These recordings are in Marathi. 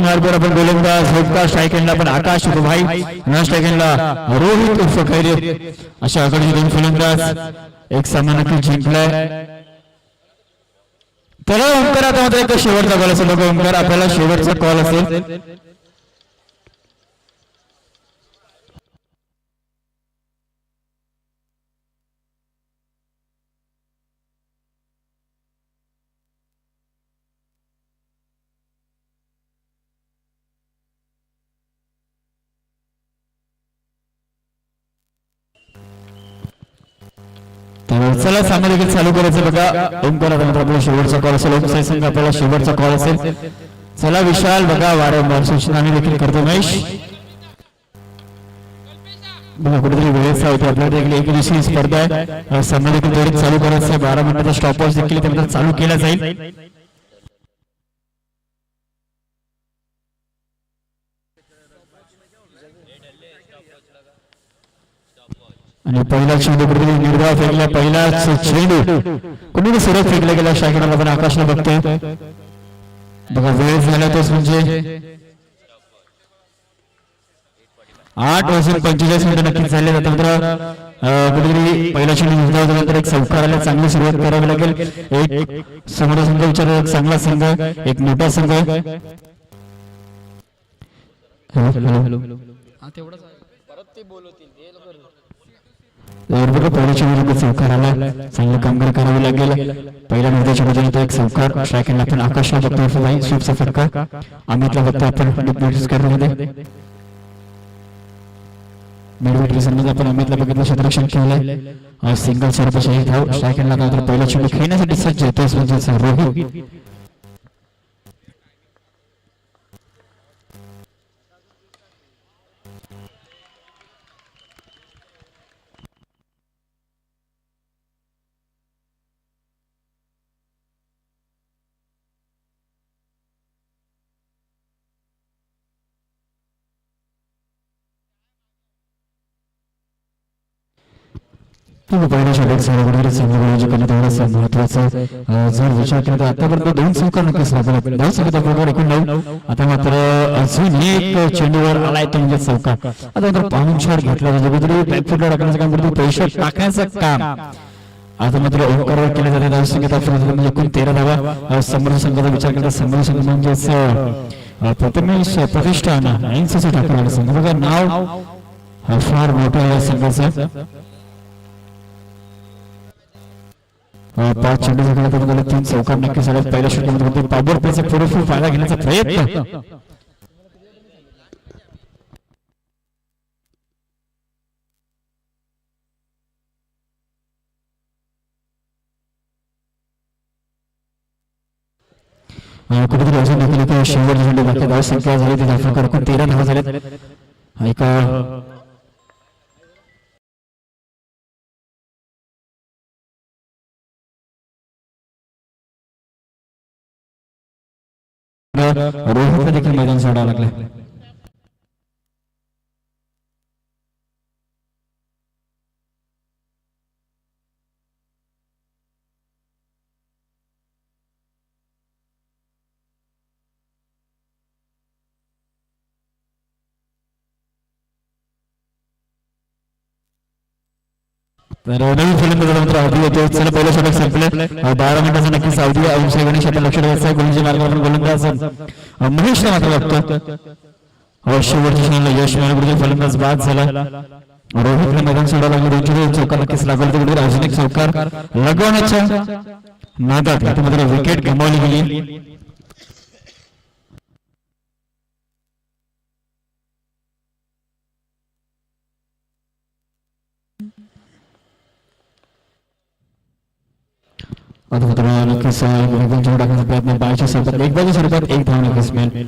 मार्गावर आपण गोलंदाज होता स्ट्रायकरला पण आकाश भाई नॉन स्ट्रायकरला रोहित उर्फ खैरे अशा आघाडीचे दोन फलंदाज एक सामना नक्की जिंकलाय. तर ओंकार आता मात्र एक शेवटचा कॉल असेल बघा ओंकार आपल्याला शेवटचा कॉल असेल. चला सामना देखील चालू करायचं बघा ओंकार आता मात्र आपला शेवटचा कॉल असेल. ओमसाई संघ आपल्याला शेवटचा कॉल असेल. चला विशाल बघा वारंवार सूचना आम्ही देखील करतो. महेश बघा कुठेतरी वेळेचा होती आपल्याला देखील एक दिवशी स्पर्धा आहे. सामना देखील त्वरित चालू करायचं आहे. 12 मिनिटाचा स्टॉपवॉच देखील त्यानंतर चालू केला जाईल. आणि पहिला चेंडू कुठेतरी निर्धाव फेकला. पहिलाच चेंडू कुठेतरी सुरत फेकला गेला. शाखेला आपण आकाशला बघतोय बघा वेळ झाला तोच म्हणजे 8:45 मिनिटं नक्कीच झाले. त्यानंतर कुठेतरी पहिला चेंडू निर्धाव झाल्यानंतर एक चौकाराला चांगली सुरुवात करावी लागेल. एक समोर संघ विचार एक चांगला संघ एक मोठा संघ. पहिल्या चेंडू चौकाराला चांगलं कामगार करावं लागेल. पहिल्या निर्देशाच्या एक चौकार स्ट्रायकरला आपण आकाशला बघतो. स्वीपचा फटका अमितला बघतो आपण करण्यामध्ये मिडविकेटमध्ये आपण अमितला बघितलं क्षेत्ररक्षण केलंय. सिंगल स्वरूपाची धाव स्ट्रायकरला नंतर पहिला चेंडू खेळण्यासाठी सज्ज होतोय म्हणजे रोहित. पहिल्या षटक महत्वाचं जर विचार केला तर आतापर्यंत 2 चौकार नक्कीच लागले. 9 चौकार एकूण 9. आता मात्र अजून एक चेंडूवर आलाय तो म्हणजे चौकार. आता मात्र पाऊण 4 घेतला म्हणजे कुठेतरी बॅकफुटला टाकण्याचं काम करतो. पैसे टाकण्याचं काम आता मात्र ओंकारवर केलं जाते. धावसंख्या म्हणजे एकूण 13 धावा. समोर संघाचा विचार केला समोर संघ म्हणजेच प्रथमेश प्रतिष्ठान 80 टाकलेला संघ बघा नाव फार मोठं या संघाचं. 5 चेंडू जिंकण्यात 3 चौकार नक्की झाले. पहिल्या षटकामध्ये पॉवर प्लेचा पुरेपूर फायदा घेण्याचा प्रयत्न कुठेतरी अजून देखील शेवटच्या चेंडू बाकी धाव संख्या झाली. ते धाव एकूण 13 धावा झाल्यात. एका रोहितला देखील मैदान सोडावं लागलं. नवीन फलंदाज अवधी होते. चला पहिलं षटक संपलं. 12 मिनिटाचं नक्कीच अवधी. अंशय गणेश आता लक्ष द्यायचं आहे. गोलंदाजी मार्गावर गोलंदाज महेशला मात्र बघतो. शेवटच्या क्षणाला यश मिळालं. फलंदाज बाद झाला. रोहितला मैदान सोडावं लागलं. 2 चौकार नक्कीच लागल. तिकडे अजून एक चौकार लगवण्याच्या नादात मात्र विकेट गमावली गेली. नक्कीच टाकण्याचा प्रयत्न 22 स्वरूपात 1 बाजू स्वरूपात 1 धाव नक्कीच मिळेल.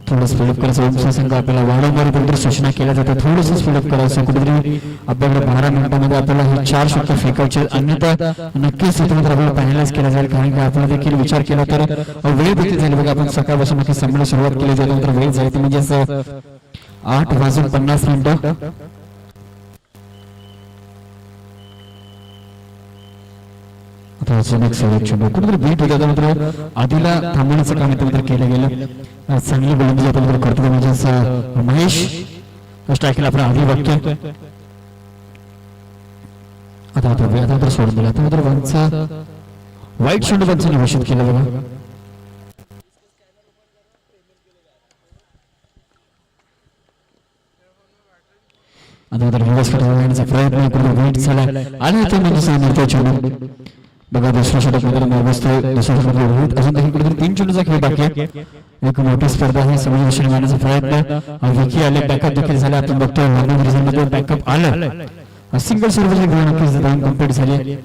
थोडं स्पीडअप करायचं. ओमचा संघ आपल्याला वारंवार कुठेतरी सूचना केल्या जातात थोडंसं स्पीडअप करायचं. कुठेतरी आपल्याकडे 12 मिनिटांमध्ये आपल्याला हे 4 षटके फेकायचे. अन्यथा नक्कीच त्यानंतर आपल्याला फायनलाइज केला जाईल. कारण की आपण देखील विचार केला तर वेळ देखील झाली बघा. आपण सकाळपासून नक्की सामन्याला सुरुवात केली त्यानंतर वेळ झाली ती म्हणजेच 8:50 आता अजून एक सर्वेक्षण कुठेतरी बीट होता मात्र आधीला थांबवण्याचं काम इथे केलं गेलं. चांगली गोलंदाजी आपण करतो म्हणजे महेश स्ट्राईकला आपण आधी वाक्य आता आता सोडून दिला. आता मात्र वनचा वाईट चेंडू पंचाने घोषित केलं बघा. आता तर रिवर्स करण्याचा प्रयत्न करून वेट झाला आणि ते म्हणजे सांगितलं चेंडू बघा. दुसऱ्या षटक मध्ये मार्गस्थ दुसऱ्या षटक रोहित अजून काही कुठेतरी 3 चेंडूचा खेळ बाकी आहे. एक मोठी स्पर्धा आहे. समावेश मारण्याचा प्रयत्न विकी आले बॅकअप देखील झाला. आपण बघतोय नवीन रिझन मध्ये बॅकअप आलं. सिंगल सर्व्हिस नक्कीच कंप्लीट झाली.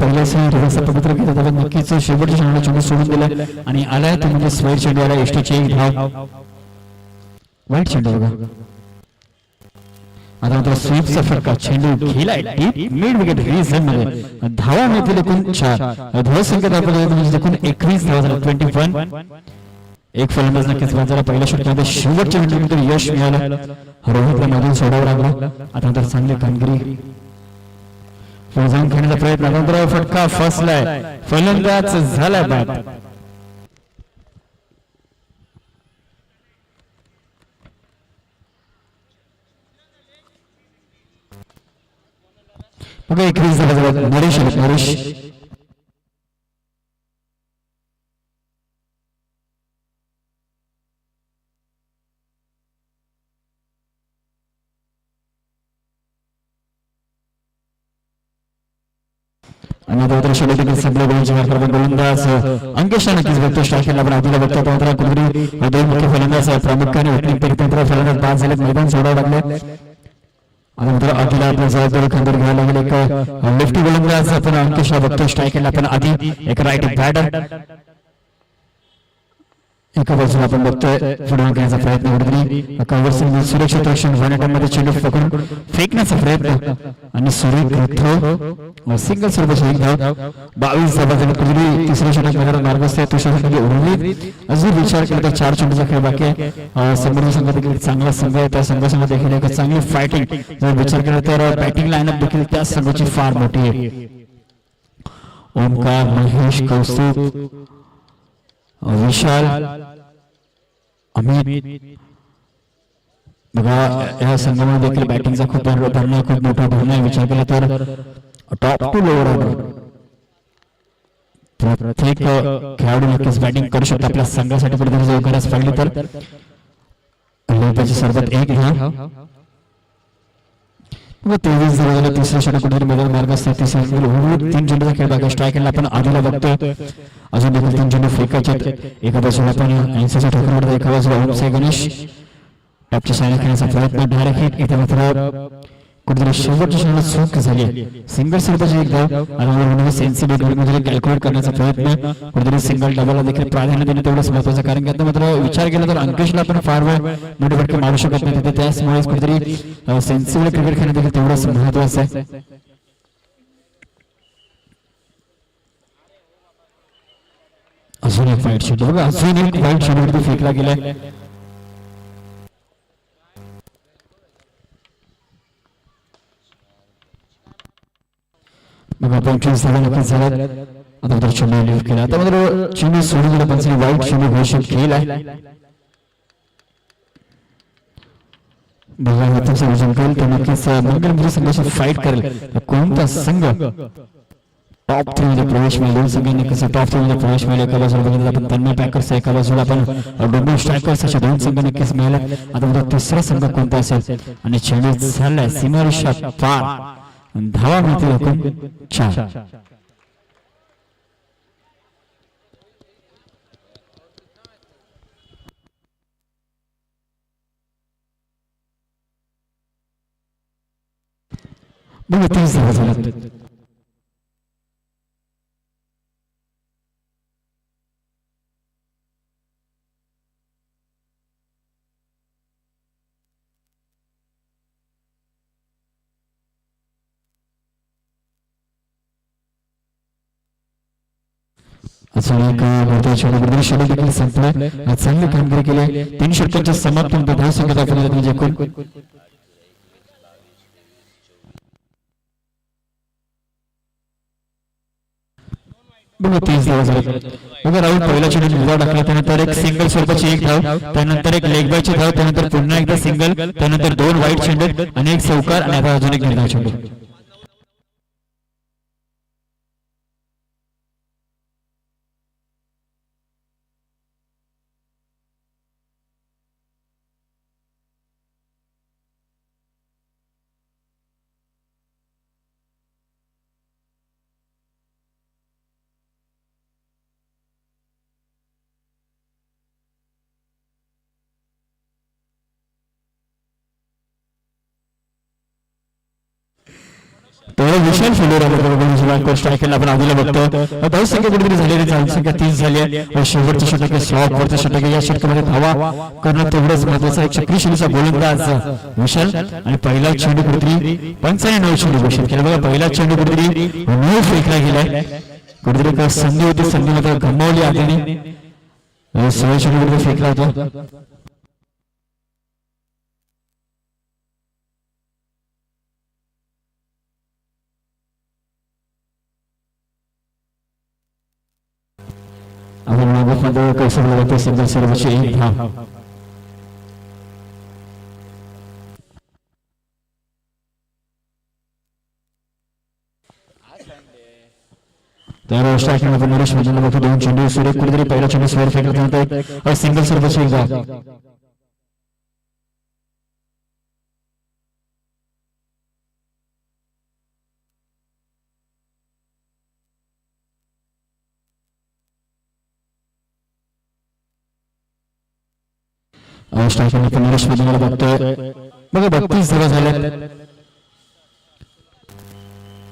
पहिल्या पवित्र घेतात नक्कीच शेवटच्या क्षणाला चेंडू सोडून दिला आणि आलाय तो म्हणजे स्वेर चेंडू आला. एसटीची एक धाव वाईट चेंडू बघा. आता मात्र स्वीपचा फटका चेंडू गेलाय डीप मिड विकेट रिझन मध्ये. धावा मिळतील एकूण 4. धाव संख्या म्हणजे एकूण 21 धावा झाल्या 21. एक फलंदाज नक्कीच बाजारा पहिल्या षटकामध्ये शेवटच्या मिनिटामध्ये यश मिळालं. रोहितला मधून सोडावं लागलं. आता मात्र चांगली कामगिरी जाऊन खेळण्याचा प्रयत्न नंतर फटका फसलाय. फलंदाज झालाय बाद. बघा 21 झाला. नरेश आणि गोलंदाज अंकेश नक्कीच बघतो. स्ट्राईकला आपण आधीला बघतो. कुठेतरी 2 मुख्य फलंदाज प्रामुख्याने ओपनिंग परितंत्र फलंदाज बाद झालेत. मैदान सोडावं लागले. आता मात्र आधीला आपल्या जबाबदारी खांद्यावर घ्यायला लागेल. एक लेफ्टी गोलंदाज आपण अंकेशला बघतो. स्ट्राईकला आपण आधी एक राईट बॅटर एका बाजूला आपण बघतोय पुढे घेण्याचा प्रयत्न कुठेतरी कव्हर सुरक्षित रक्षण मध्ये चेंडू पकडून फेकण्याचा प्रयत्न आणि सुरेख सिंगल सर्वच एक धाव. 22 धावा झाल्या. कुठेतरी तिसऱ्या षटक मध्ये मार्गस्थ आहे. तुषार उर्वरित अजून विचार केला तर 4 चेंडूचा खेळ बाकी आहे. समोरचा संघ देखील चांगला संघ आहे. त्या संघासंघ देखील एक चांगली फायटिंग जर विचार केला तर बॅटिंग लाईनअप देखील त्या संघाची फार मोठी आहे. ओमकार, महेश, कौस्तुभ, विशाल, अमित बघा या संघामध्ये देखील बॅटिंगचा खूप मोठा भरणा विचार केला तर टॉप टू लोअर ऑर्डर प्रत्येक खेळाडू नक्कीच बॅटिंग करू शकतो. आपल्या संघासाठी कुठेतरी जर गरज पडली तर सर्वात एक घ्या. 23 झाला. तिसऱ्या षटक कुठेतरी मैदान मार्गस्थ 3 चेंडूचा खेळ बाकी. स्ट्राईकला आपण आधीला बघतोय. अजून देखील 3 चेंडू फेकायचे. एका बाजूला आपण 80च्या ठोकरवर एका बाजूला ओमसाई गणेश टॉपच्या सायला खेळण्याचा प्रयत्न डायरेक्ट हिट. इथे मात्र कुठेतरी शेवटच्या क्षणाला चूक झाली. सिंगल सर्वांची एक धाव आणि सेन्सिटिव्ह कॅल्क्युलेट करण्याचा प्रयत्न कुठेतरी सिंगल डबलला देखील प्राधान्य देणं तेवढंच महत्वाचं. कारण की आता मात्र विचार केला तर अंकेशला आपण फार वेळ मोठे फटके मारू शकत नाही. तिथे त्याचमुळे कुठेतरी सेन्सिटिव्ह क्रिकेट खेळणं देखील तेवढंच महत्वाचं आहे. अजून एक वाईट चेंडू बघा. अजून एक वाईट चेंडू फेकला गेलाय. बघा 25 धावा नक्कीच झाल्यात. आता मात्र चेंडू लिफ्ट केला. आता मात्र चेंडू सोडून दिला. पंचाने वाईट चेंडू घोषित केलाय. बघा तुमचं विजन करेल तर नक्कीच मंगल संघाशी फाईट करेल. कोणता संघ टॉप 3 मध्ये प्रवेश मिळेल. 2 संघांनी कसं टॉप 3 मध्ये प्रवेश मिळेल. एका बाजूला बघितलं आपण तन्मय पॅकर्स, एका बाजूला आपण डोंबिवली स्ट्रायकर्स अशा 2 संघ नक्कीच मिळाले. आता मात्र तिसरा संघ कोणता असेल आणि चेंडू झालाय सीमारेषा पार. धावा मिळतील एकूण 4. बघा 30 धावा झाल्यात. अजून एक भारतीय चेंडू शेड्यूल देखील संपलं. चांगली कामगिरी केली. 3 षटकांच्या समाप्तीनंतर धावसंख्या दाखवली जाते एकूण बघा 30 धावा झाल्या. बघा राहुल पहिला चेंडू निर्धाव टाकला, त्यानंतर एक सिंगल स्वरूपाची एक धाव, त्यानंतर एक लेग बायची धाव, त्यानंतर पुन्हा एकदा सिंगल, त्यानंतर 2 वाईट चेंडू आणि एक चौकार आणि आता अजून एक निर्धाव चेंडू. विशाल फिल्डर आपण आधीला बघतो. धावसंख्या कुठेतरी झालेली, धावसंख्या 30 झाली आहे. शेवटच्या षटक स्लॉट वरच्या षटक या षटकामध्ये धावा करणं तेवढंच महत्वाचं. एक चक्री शैलीचा गोलंदाज विशाल आणि पहिला चेंडू कुठेतरी 95 चेंडू घोषित केला. बघा पहिला चेंडू कुठेतरी 9 फेकला गेलाय. कुठेतरी संधी होती, संधी मात्र गमावली आधीने. 16 चेंडू कुठेतरी फेकला होता. मध्ये कसं बोलतो सिंगल सर्वची एक धाव. तर स्ट्रायकिंग मध्ये नरेश मजूमदार बघतो 2 चेंडू सुरेख कुठेतरी पहिला चेंडू स्वर फेकला, त्यानंतर सिंगल सर्वची एक धाव. स्ट्रायकिंग मध्ये नरेश मजूमदार बघतोय. बघा 32 धावा झाल्या.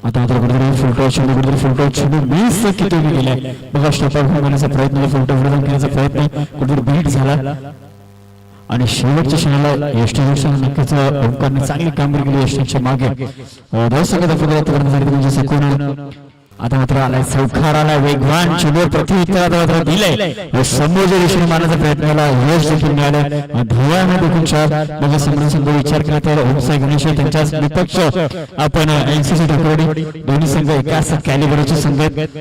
आता मात्र कुठेतरी फुलटॉस चेंडू, कुठेतरी फुलटॉस चेंडू मिस किती गेलाय. बघा स्टॉपर होण्याचा प्रयत्न, फुलटॉस करण्याचा प्रयत्न कुठेतरी बीट झाला आणि शेवटच्या क्षणाला यष्टी नक्कीच ओंकारने चांगली कामगिरी केली यष्टीच्या मागे. धावसंख्या दाखवली सकून. आता मात्र आलाय चौकार, आलाय वेगवान चेंडूवर प्रत्युत्तर मात्र दिलंय. समोरच्या दिशेने मारण्याचा प्रयत्न केला, यश देखील मिळालं. धावाने देखील 4. मग संघ विचार केला तर ओमसाई गणेश त्यांच्याच विपक्ष आपण एनसीसी ठाकरवाडी दोन्ही संघ एकाच कॅलिबरचे संघ आहेत.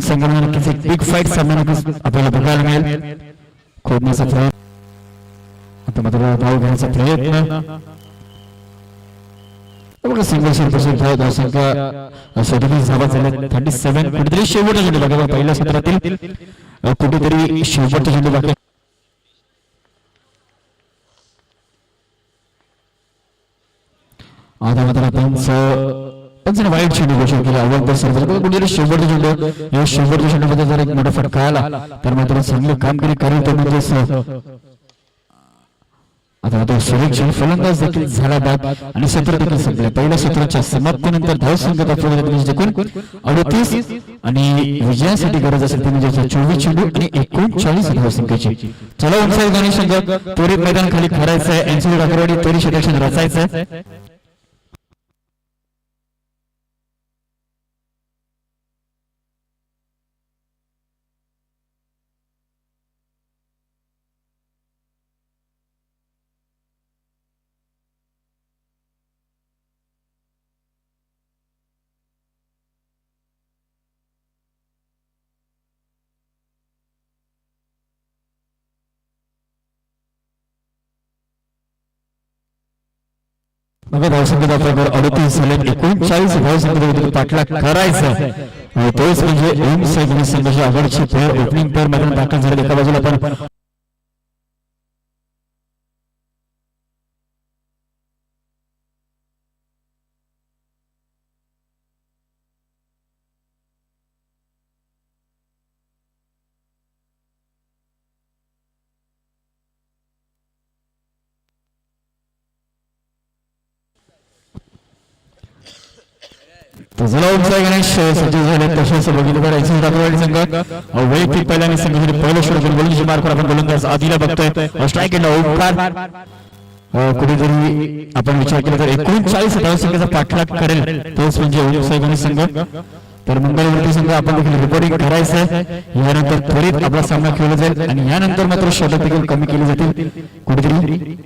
संघामध्ये नक्कीच एक बिग फाईट सामना आपल्याला बघायला मिळेल. खोदण्याचा प्रयत्न, आता मात्र धाव घेण्याचा प्रयत्न. बघा सिंगल सर्वची धाव, धावसंख्या 37 धावा झाल्या. 37 कुठेतरी शेवटचा चेंडू बघा पहिल्या सत्रातील कुठेतरी शेवटचा चेंडू बाकी. आता मात्र आपण वाईट चेंडू घोषित केला. अव्वल सर्व कुठेतरी शेवटचा चेंडू, या शेवटच्या चेंडूमध्ये जर एक मोठा फटका आला तर मात्र चांगली कामगिरी करेल तो म्हणजे. आता तो सुरेख फलंदाज देखील झाला बाद आणि सत्र देखील संपले. पहिल्या सत्राच्या समाप्तीनंतर धावसंख्या दाखवली एकूण 38 आणि विजयासाठी गरज असेल ती म्हणजे 24 चेंडू आणि 39 धावसंख्येची. चला उंचाई गणेश संघ त्वरित मैदान खाली करायचं आहे. एनसीसी ठाकरवाडी त्वरित क्षेत्ररक्षण रचायचं. बघा धावसंख्या दाखवल्यावर 38 झाले. 39 धावसंख्येमध्ये पाठलाग करायचा. तोच म्हणजे ओमसाई गणेश संघाची आवडची प्लेअर ओपनिंग प्लेअर मैदानात दाखल झाले. एका बाजूला आपण गणेश सज्ज झाले. तसेच बघितलं तर एनसीसी ठाकरवाडी संघ वैयक्तिक पहिल्याने संघासाठी पहिलं षटक गोलंदाजी मार्कवर आपण गोलंदाज आधीला बघतोय. स्ट्राईक एंड ओंकार कुठेतरी आपण विचार केला तर 39 धावसंख्येचा पाठलाग करेल तोच म्हणजे ओमसाई गणेश संघ. तर मंगळवरती संघ आपण देखील रिपोर्टिंग करायचं आहे. यानंतर त्वरित आपला सामना खेळला जाईल आणि यानंतर मात्र षटक देखील कमी केले जातील कुठेतरी.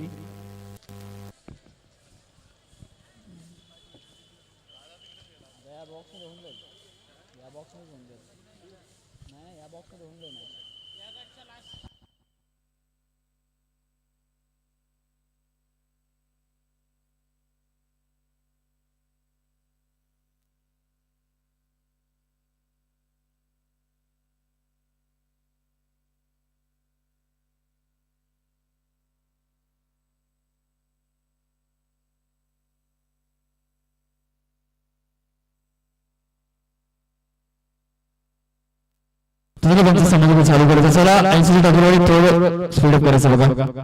समाज चालू करायचं. चला 80 टाकून थोडं स्पीडअप करायचं बघा.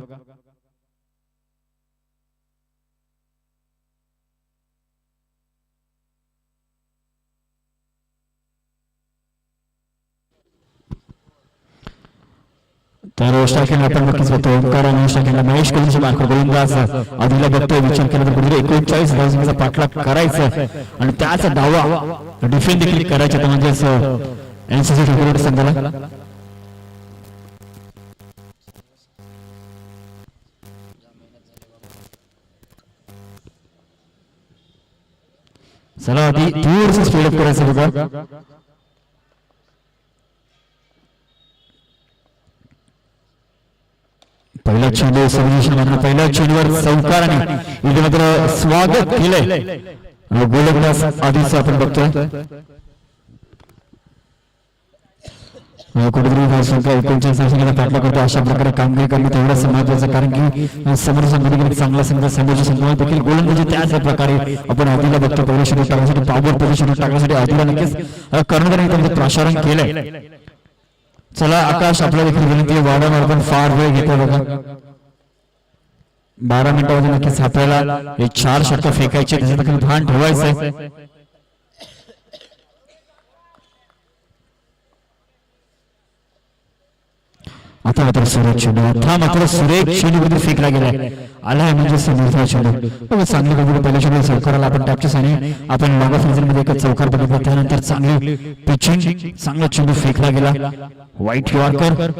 तर स्टार्टिंग आपण नक्कीच बघतो ओंकार आणि स्टार्टिंगला महेश कोहलीची मार्क गोलंदाज आधीला बघतोय. विचार केला तर कुठे 39 धावांचा पाठलाग करायचा आणि त्याचा धावा डिफेंड देखील करायचा. तर म्हणजेच एनसीसी ठाकूर संघाला चला आधी थोडंसं स्पीडअप करायचं बघा. पहिला चेंडू सर्वेक्षण पहिल्या चेंडूवर चौकाराने इथे मात्र स्वागत केलंय गोलंदाज आधीच आपण बघतोय. कुठेतरी 39 पाठला करतो. अशा प्रकारे कामगिरी करणं तेवढंच महत्वाचं, कारण की समोर संघ चांगला संघ संघाच्या संघात देखील गोलंदाजी त्याच प्रकारे आपण आधीला बघतो. पहिल्या षटक टाकण्यासाठी पावर पहिल्या षटक टाकण्यासाठी आधीला नक्कीच कर्णधारांनी त्यांचं प्रसारण केलंय. चला आकाश आपल्या देखील विनंती वाढवणार आपण फार वेळ घेतो बघा. 12 मिनिटांमध्ये नक्कीच आपल्याला हे 4 षटकं फेकायचे, त्याचं देखील भान ठेवायचंय. आता मात्र सुरेख चेंडू, आता मात्र सुरेख चेंडू मध्ये फेकला गेलाय. आला म्हणजे समोरचा चेंडू चांगली गंभीर पहिल्या चेंडू चौकाराला आपण टॅपचेस आणि आपण मागा सीझन मध्ये एक चौकार बघितला. त्यानंतर चांगली पिचिंग, चांगला चेंडू फेकला गेला. White yorker.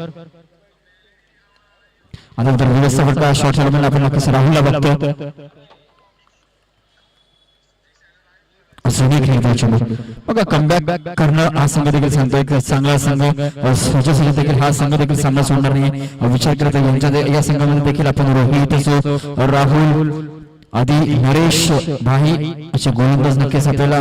आता तर व्यवस्था फटका शॉट चालवताना आपण नक्कीच राहुलला बघतो. बघा कमबॅक करणं हा संघ देखील सांगतो. एक चांगला संघ देखील हा संघ देखील सामना सोडणार नाही. विचार करता यांच्या या संघामध्ये देखील आपण रोहित असो, राहुल आधी नरेश भाई असे गोलंदाज नक्कीच आपल्याला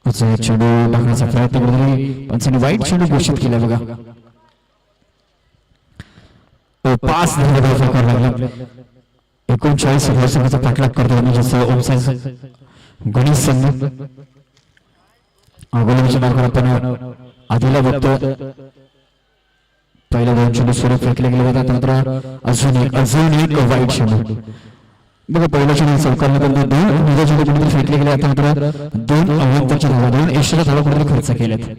चेंडू टाकण्याचा प्रयत्न करतोय. पण वाईट चेंडू घोषित केला बघा. 5 लागला. 39 वर्षाचा पाठलाग करतो गणेश संघ. गोलंदाजी मार्गावर आपण आधीला बघतो. पहिल्या 2 चेंडू सुरू फेकले गेले जातात. नंतर अजून एक वाईट चेंडू बघा. पहिल्या चेंडू चौकारमध्ये 2 निजा चेंडू कुठेतरी फेकले गेले. आता मात्र 2 अवंताच्या धावा, 2 एक्स्ट्रा धावा कुठेतरी खर्च केल्यात.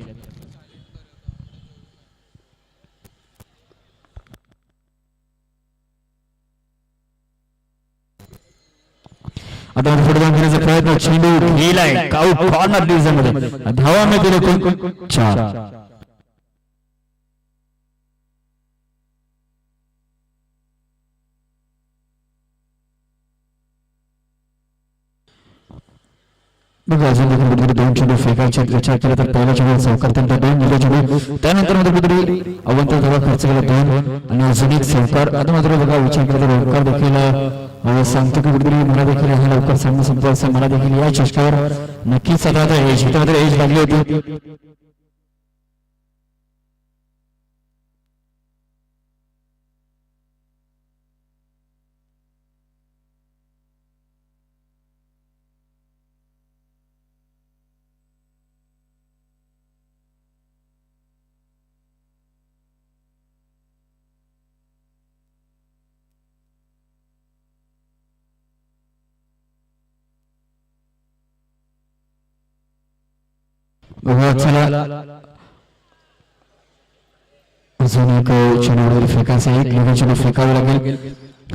आता पुढे जाऊन घेण्याचा प्रयत्न, चेंडू गेलाय कॉर्नर डिव्हिजनमध्ये. धावा मिळतील एकूण 4. बघा अजून देखील कुठेतरी 2 चेंडू फेकायचे विचार केला तर पहिला चेंडू चौकार, त्यानंतर 2 निजा चेंडू, त्यानंतर मध्ये कुठेतरी अवंत धावा खर्च केला 2 आणि अजून एक चौकार. आता मात्र बघा विचार केला तर ओंकार देखील सांगतो की कुठेतरी मला देखील हा लवकर सामना संपवायचा. मला देखील या चषकावर नक्कीच आता एज लागली होती. चला अजून एक चेंडू फेकायचा, एक चेंडू फेकावे लागेल.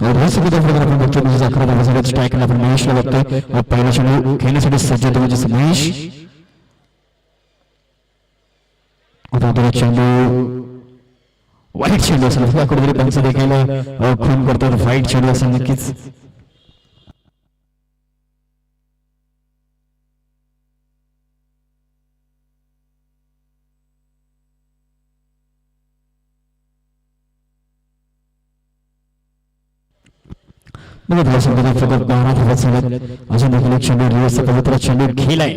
रोहित सुखदेव बरोबर आपण बघतोय म्हणजे 11 धावांसोबत स्ट्राईकला आपण महेशला बघतोय पहिला चेंडू खेळण्यासाठी सज्ज होतो म्हणजे महेश आता चेंडू वाईट चेंडू असेल कुठेतरी पंच देखील खून करतात वाईट चेंडू असेल नक्कीच अजून देखील एक चेंडू रिव्हर्सचा पवित्र चेंडू खेळलाय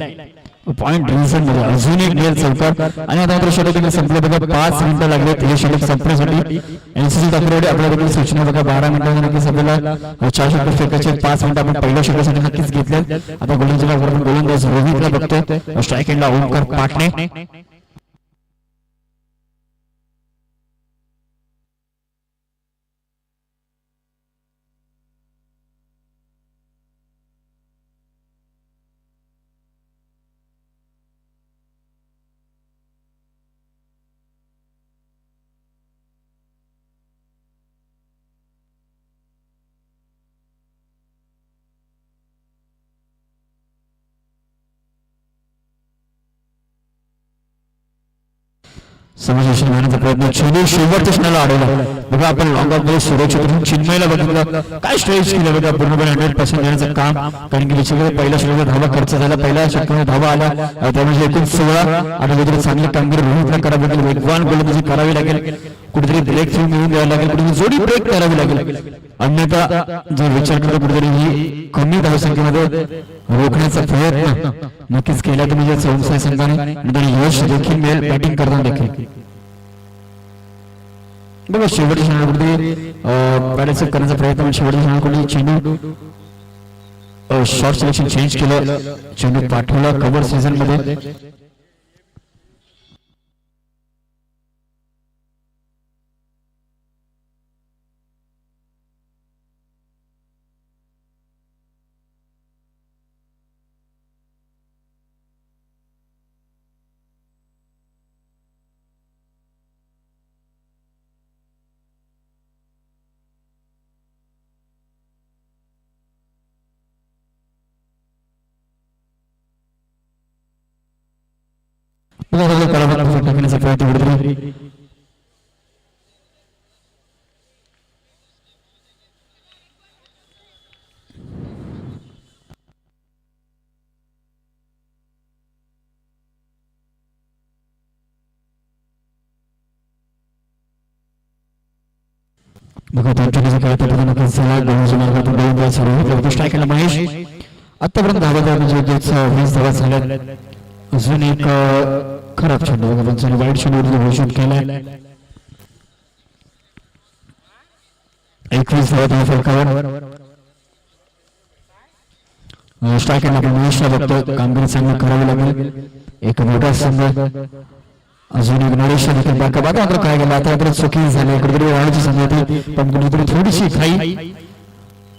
पॉइंट रिझन मध्ये अजून एक गेल चौकार आणि आता मात्र षटक संपले बघा 5 मिनिटं लागलेत हे षटक संपण्यासाठी एनसीसी ताकरवाडी आपल्याकडे सूचना बघा 12 मिनिटांमध्ये नक्कीच आपल्याला 4 षटक फेकायचे 5 मिनिटं आपण पहिल्या षटकासाठी नक्कीच घेतले आता गोलंदाज रोहितला बघतोय स्ट्राईक एंडला ओमकार पाटणे समावेश घेण्याचा प्रयत्न चेंडू शेवटच्या क्षणाला अडवला बघा आपण लॉंग ऑफ मध्ये सुरक्षित चिन्मयला बघितलं काय स्ट्रेच केलं बघा पूर्णपणे 100% देण्याचं काम कारण की विचारले पहिल्या षटकात धावा खर्च झाला पहिल्या षटकामध्ये धावा आल्या त्यामध्ये एकूण 16 आणि कुठेतरी चांगली कामगिरी रोहितला करावी लागेल वेगवान गोलंदाजी करावी लागेल कुठेतरी ब्रेक थ्रू मिळून द्यावा लागेल कुठेतरी जोडी ब्रेक करावी लागेल अन्यथा जर विचार करतो कुठेतरी ही कमी धावसंख्येमध्ये रोखण्याचा प्रयत्न नक्कीच केला तुम्ही चौसा संघाने आणि यश देखील मिळेल बॅटिंग करताना देखील बघा शेवटच्या क्षणामध्ये बॅटिंग करण्याचा प्रयत्न शेवटच्या क्षणाकडे चेंडू शॉर्ट सिलेक्शन चेंज केलं चेंडू पाठवला कव्हर सीझन मध्ये टाकण्याचा प्रयत्न कुठेतरी बघा महेश आतापर्यंत धावा झाल्या अजून एक खराब चेंडू वाईट चेंडू घोषित केलाय 21 धावा फलकावर स्ट्राईक महेशला बघतो कामगिरी चांगली करावी लागेल एक मोठा संघ अजून एक नरेश देखील बाका मात्र काय गेलं आता मात्र चुकी झाली कुठेतरी वाढायची संधी पण कुठेतरी थोडीशी खाई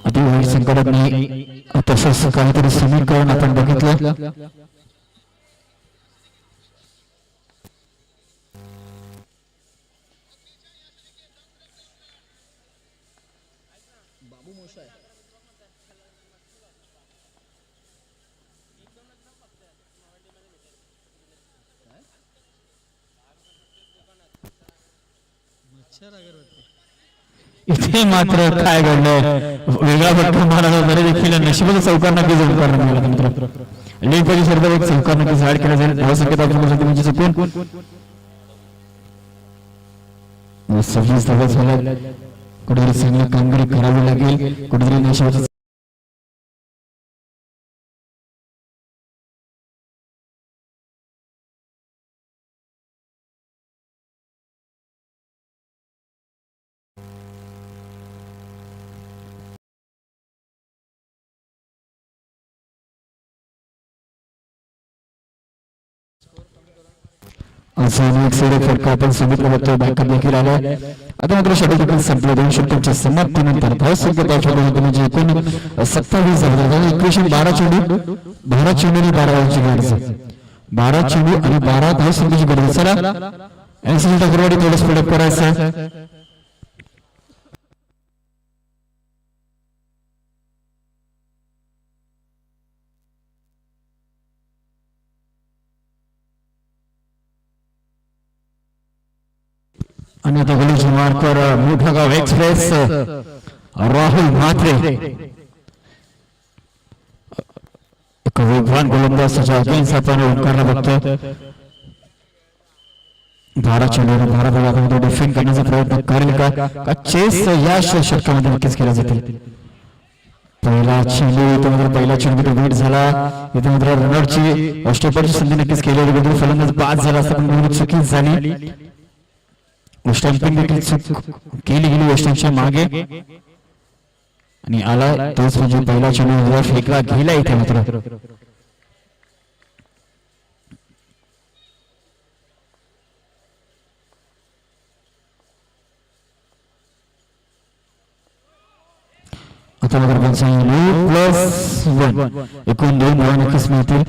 अति वाईट संकटात नाही तसंच काहीतरी समीकरण आपण बघितलं इथे मात्र काय घडलं वेगळा फटका मारला तरी देखील नशिबाचा चौकार नक्की चौकार मिळाला मित्र लीग मध्ये सर्व एक चौकार नक्की ऍड केला जाईल धावसंख्येत आपण म्हणजे चुकून 26 धावा झाल्या कुठेतरी चांगली कामगिरी करावी लागेल कुठेतरी नशिबाचा फटका आपण सांगितलं बघतोय बॅकअप देखील आला आता मात्र षटक संपलं 2 षटकांच्या समाप्तीनंतर धावसंख्या म्हणजे एकूण 27 झाले 12 चेंडू 12 चेंडूंनी 12 धावांची गरज 12 चेंडू आणि 12 धावसंख्येची गरज चला एनसीसी ताकरवाडी थोडं स्पीड अप करायचं आणि आता गोलंदाजी मार्कर मोठा गाव एक्सप्रेस राहुल म्हात्रे एक वेगवान गोलंदाज त्याच्या अगेन्स्ट आपण ओंकारला बघतो. 12 चेंडूवर 12 धावांमध्ये डिफेंड करण्याचा प्रयत्न करेल का चेस या षटकामध्ये नक्कीच केला जातील. पहिला चेंडू इथे मात्र पहिला चेंडू वेट झाला. इथे मात्र रनआउटची अष्टपैलूची संधी नक्कीच केली होती. फलंदाज बाद झाला असता पण चुकीच झाली. स्टंपिंग देखील चूक केली गेली वेस्टर्नच्या मागे आणि आला तोच म्हणजे पहिला चेंडू फेकला गेला इथे मात्र. आता मात्र +1 एकूण 2 धावा नक्कीच मिळतील.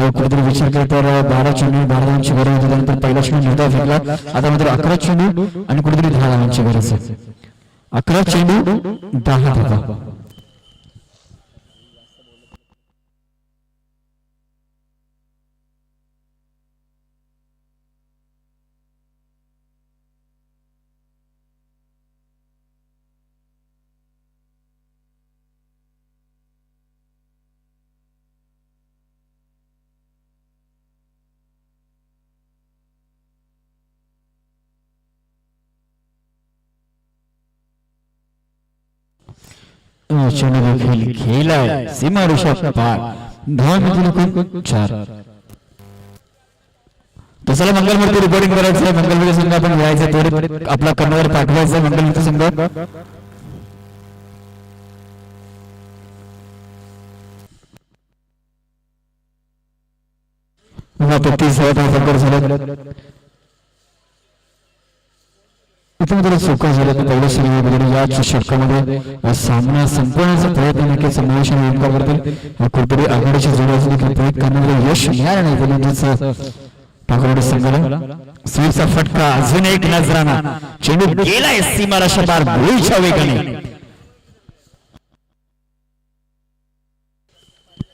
कुठेतरी विचार केला तर 12 चेंडू 12 धावांची गरज होती. त्यानंतर पहिला चेंडू निर्धाव फेकला. आता मात्र 11 चेंडू आणि कुठेतरी 10 धावांची गरज आहे. 11 चेंडू 10 धावा. चेंडू देखील खेळलाय सीमारेषा पार. धावा मिळतील 4. तसला मंगलमूर्ती रिपोर्टिंग करायचं. मंगलमूर्ती संघ आपण घ्यायचं त्वरित आपला कर्णधार पाठवायचा. मंगलमूर्ती संघ चौका झाला तर पहिल्या श्रेणीमध्ये या षटकामध्ये सामना संपवण्याचा प्रयत्न नक्कीच समावेश करतील. कुठेतरी आघाडीची जोडी असून देखील प्रयत्न करण्यामध्ये यश मिळालं नाही. फलंदाज ठाकरवाडी संघाला स्वीपचा फटका. अजून एक नजराना चेंडू गेलाय सीमारेषा पार गोलच्या वेगाने.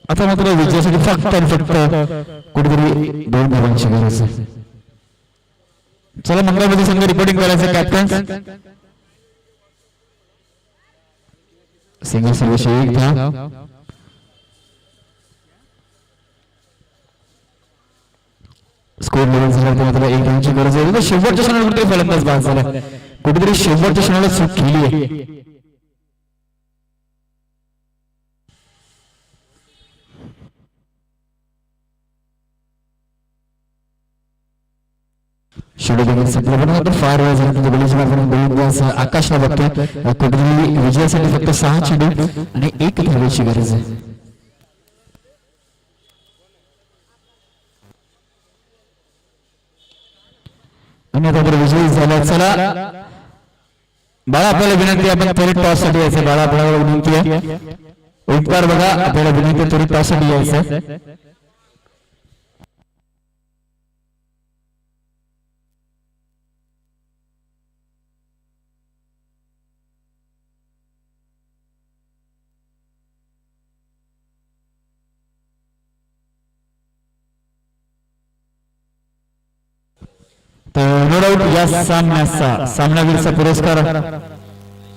आता मात्र विजयासाठी फक्त कुठेतरी 2 धावांची गरज आहे. चला मंगळमध्ये संघ रिपोर्टिंग करायचं. कॅप्टन सिंगल सर्विस 1 धाव. स्कोर लेवल झाला तर मात्र 1 धावांची गरज आहे. शेवटच्या क्षणाला कुठेतरी फलंदाज बाद झाला. कुठेतरी शेवटच्या क्षणाला चूक केली आहे. फार वेळ झाला. आकाशला बघतो कुठेतरी विजयासाठी फक्त 6 चेंडू आणि 1 धावेची गरज आहे. आणि आता विजयी झाला. चला बाळा आपल्याला विनंती आपण त्वरित टॉस साठी यायचं. बाळा आपल्याला विनंती आहे. ओंकार बघा आपल्याला विनंती त्वरित टॉस साठी यायचं. नो डाऊट या सामन्याचा सामनावीरचा पुरस्कार